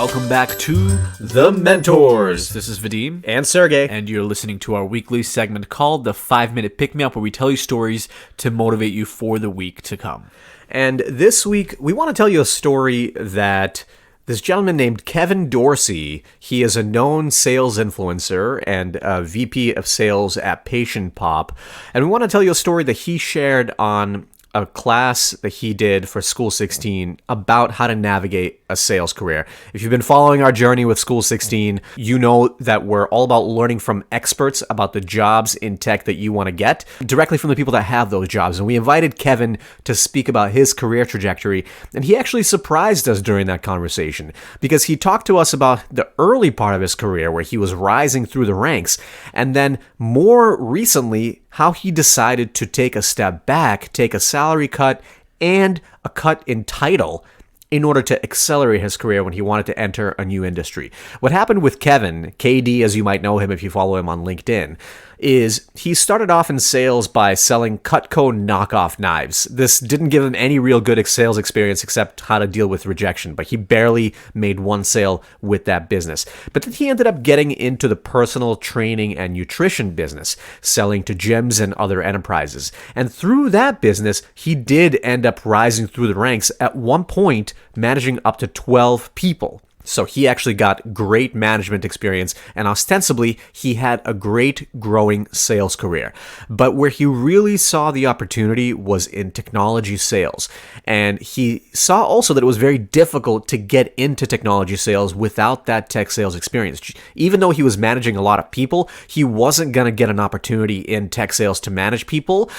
Welcome back to The Mentors. This is Vadim. And Sergey. And you're listening to our weekly segment called the 5-Minute Pick-Me-Up, where we tell you stories to motivate you for the week to come. And this week, we want to tell you a story that this gentleman named Kevin Dorsey, he is a known sales influencer and a VP of sales at Patient Pop. And we want to tell you a story that he shared on a class that he did for School 16 about how to navigate a sales career. If you've been following our journey with School 16, you know that we're all about learning from experts about the jobs in tech that you want to get, directly from the people that have those jobs. And we invited Kevin to speak about his career trajectory, and he actually surprised us during that conversation because he talked to us about the early part of his career where he was rising through the ranks, and then more recently, how he decided to take a step back, take a salary cut, and a cut in title in order to accelerate his career when he wanted to enter a new industry. What happened with Kevin, KD as you might know him if you follow him on LinkedIn, is he started off in sales by selling Cutco knockoff knives. This didn't give him any real good sales experience except how to deal with rejection, but he barely made one sale with that business. But then he ended up getting into the personal training and nutrition business, selling to gyms and other enterprises. And through that business, he did end up rising through the ranks, at one point managing up to 12 people. So he actually got great management experience, and ostensibly, he had a great growing sales career. But where he really saw the opportunity was in technology sales. And he saw also that it was very difficult to get into technology sales without that tech sales experience. Even though he was managing a lot of people, he wasn't going to get an opportunity in tech sales to manage people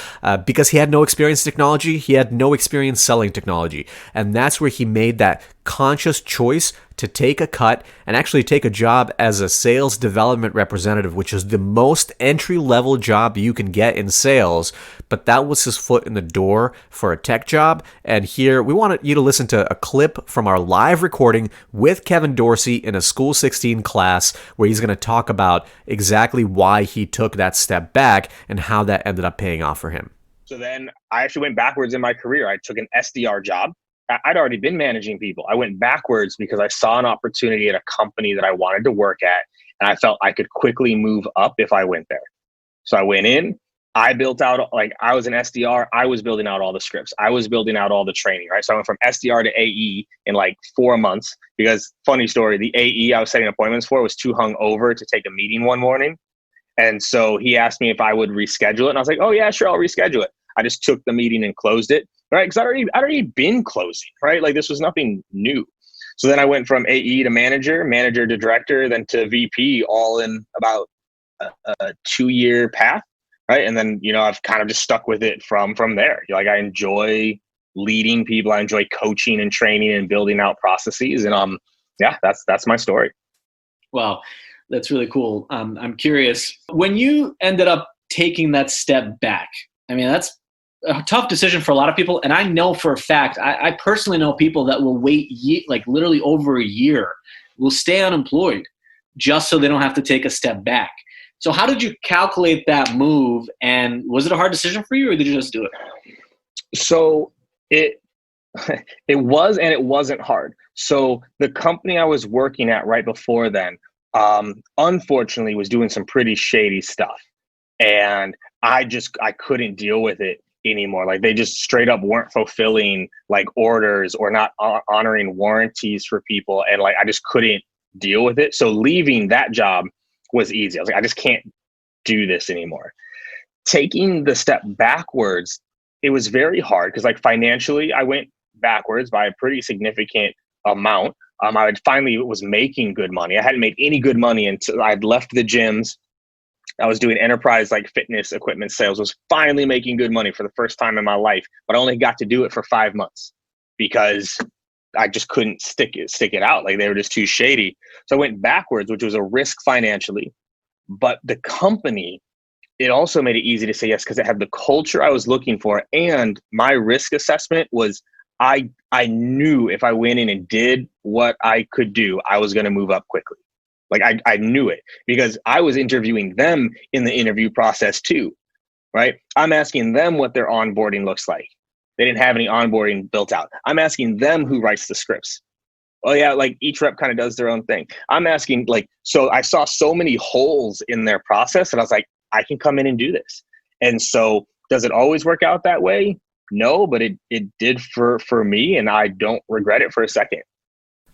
because he had no experience in technology. He had no experience selling technology. And that's where he made that conscious choice to take a cut and actually take a job as a sales development representative, which is the most entry-level job you can get in sales. But that was his foot in the door for a tech job. And here, we wanted you to listen to a clip from our live recording with Kevin Dorsey in a School 16 class, where he's going to talk about exactly why he took that step back and how that ended up paying off for him. So then I actually went backwards in my career. I took an SDR job. I'd already been managing people. I went backwards because I saw an opportunity at a company that I wanted to work at, and I felt I could quickly move up if I went there. So I went in, I built out, like I was an SDR, I was building out all the scripts. I was building out all the training, right? So I went from SDR to AE in like 4 months because, funny story, the AE I was setting appointments for was too hungover to take a meeting one morning. And so he asked me if I would reschedule it. And I was like, oh yeah, sure, I'll reschedule it. I just took the meeting and closed it. Right, because I'd already been closing, right? Like this was nothing new. So then I went from AE to manager to director, then to VP, all in about a 2-year path, right? And then I've kind of just stuck with it from there. Like I enjoy leading people, I enjoy coaching and training and building out processes, and that's my story. Wow, that's really cool. I'm curious, when you ended up taking that step back, I mean that's a tough decision for a lot of people. And I know for a fact, I personally know people that will wait like literally over a year, will stay unemployed just so they don't have to take a step back. So how did you calculate that move? And was it a hard decision for you, or did you just do it? So it was, and it wasn't hard. So the company I was working at right before then, unfortunately was doing some pretty shady stuff. And I couldn't deal with it anymore. Like they just straight up weren't fulfilling like orders or not honoring warranties for people. And like, I just couldn't deal with it. So leaving that job was easy. I was like, I just can't do this anymore. Taking the step backwards, it was very hard because like financially I went backwards by a pretty significant amount. I finally was making good money. I hadn't made any good money until I'd left the gyms. I was doing enterprise like fitness equipment sales, was finally making good money for the first time in my life, but I only got to do it for 5 months because I just couldn't stick it out. Like they were just too shady. So I went backwards, which was a risk financially, but the company, it also made it easy to say yes because it had the culture I was looking for. And my risk assessment was I knew if I went in and did what I could do, I was going to move up quickly. Like I knew it because I was interviewing them in the interview process too, right? I'm asking them what their onboarding looks like. They didn't have any onboarding built out. I'm asking them who writes the scripts. oh yeah, like each rep kind of does their own thing. I'm asking, like, so I saw so many holes in their process and I was like, I can come in and do this. And so does it always work out that way? No, but it did for me, and I don't regret it for a second.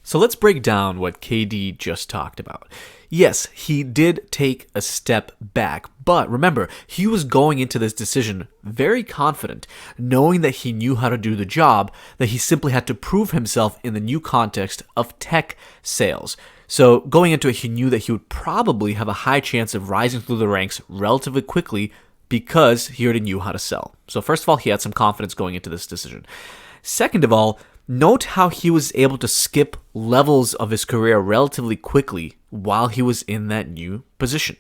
So let's break down what KD just talked about. Yes, he did take a step back, but remember, he was going into this decision very confident, knowing that he knew how to do the job, that he simply had to prove himself in the new context of tech sales. So going into it, he knew that he would probably have a high chance of rising through the ranks relatively quickly because he already knew how to sell. So first of all, he had some confidence going into this decision. Second of all, note how he was able to skip levels of his career relatively quickly while he was in that new position.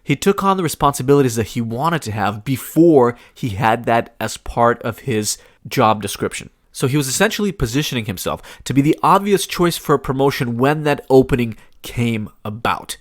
He took on the responsibilities that he wanted to have before he had that as part of his job description. So he was essentially positioning himself to be the obvious choice for a promotion when that opening came about.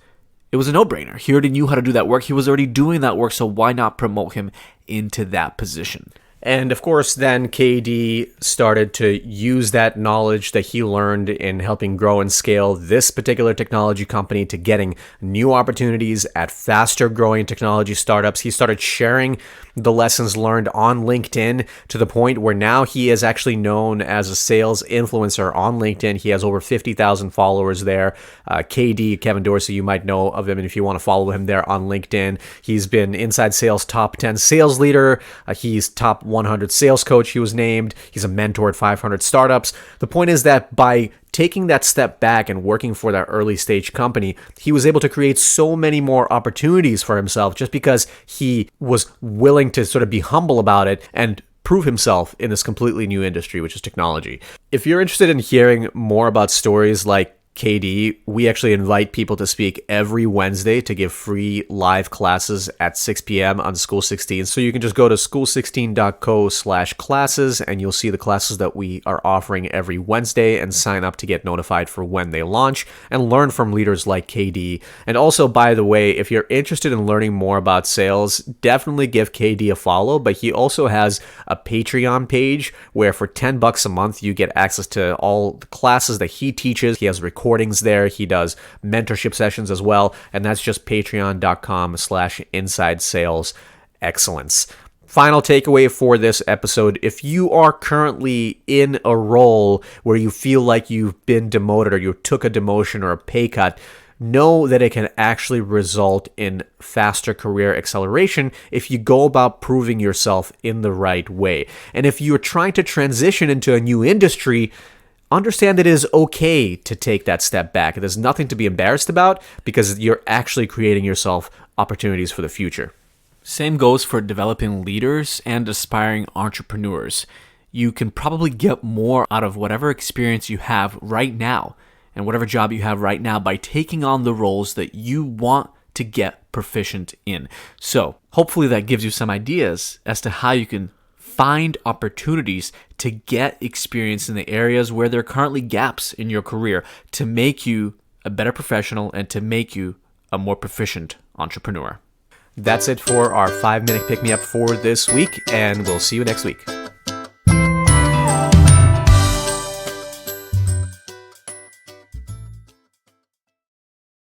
It was a no-brainer. He already knew how to do that work. He was already doing that work, so why not promote him into that position? And of course, then KD started to use that knowledge that he learned in helping grow and scale this particular technology company to getting new opportunities at faster growing technology startups. He started sharing the lessons learned on LinkedIn to the point where now he is actually known as a sales influencer on LinkedIn. He has over 50,000 followers there. KD, Kevin Dorsey, you might know of him, and if you want to follow him there on LinkedIn. He's been Inside Sales top 10 sales leader. He's top 100 sales coach, he was named. He's a mentor at 500 startups. The point is that by taking that step back and working for that early stage company, he was able to create so many more opportunities for himself just because he was willing to sort of be humble about it and prove himself in this completely new industry, which is technology. If you're interested in hearing more about stories like KD, we actually invite people to speak every Wednesday to give free live classes at 6 p.m. on School 16. So you can just go to school16.co/classes and you'll see the classes that we are offering every Wednesday and sign up to get notified for when they launch and learn from leaders like KD. And also, by the way, if you're interested in learning more about sales, definitely give KD a follow. But he also has a Patreon page where for $10 a month, you get access to all the classes that he teaches. He has recordings there. He does mentorship sessions as well. And that's just patreon.com/inside sales excellence. Final takeaway for this episode: if you are currently in a role where you feel like you've been demoted or you took a demotion or a pay cut, know that it can actually result in faster career acceleration if you go about proving yourself in the right way. And if you're trying to transition into a new industry, understand it is okay to take that step back. There's nothing to be embarrassed about because you're actually creating yourself opportunities for the future. Same goes for developing leaders and aspiring entrepreneurs. You can probably get more out of whatever experience you have right now and whatever job you have right now by taking on the roles that you want to get proficient in. So hopefully that gives you some ideas as to how you can find opportunities to get experience in the areas where there are currently gaps in your career to make you a better professional and to make you a more proficient entrepreneur. That's it for our 5-minute pick-me-up for this week, and we'll see you next week.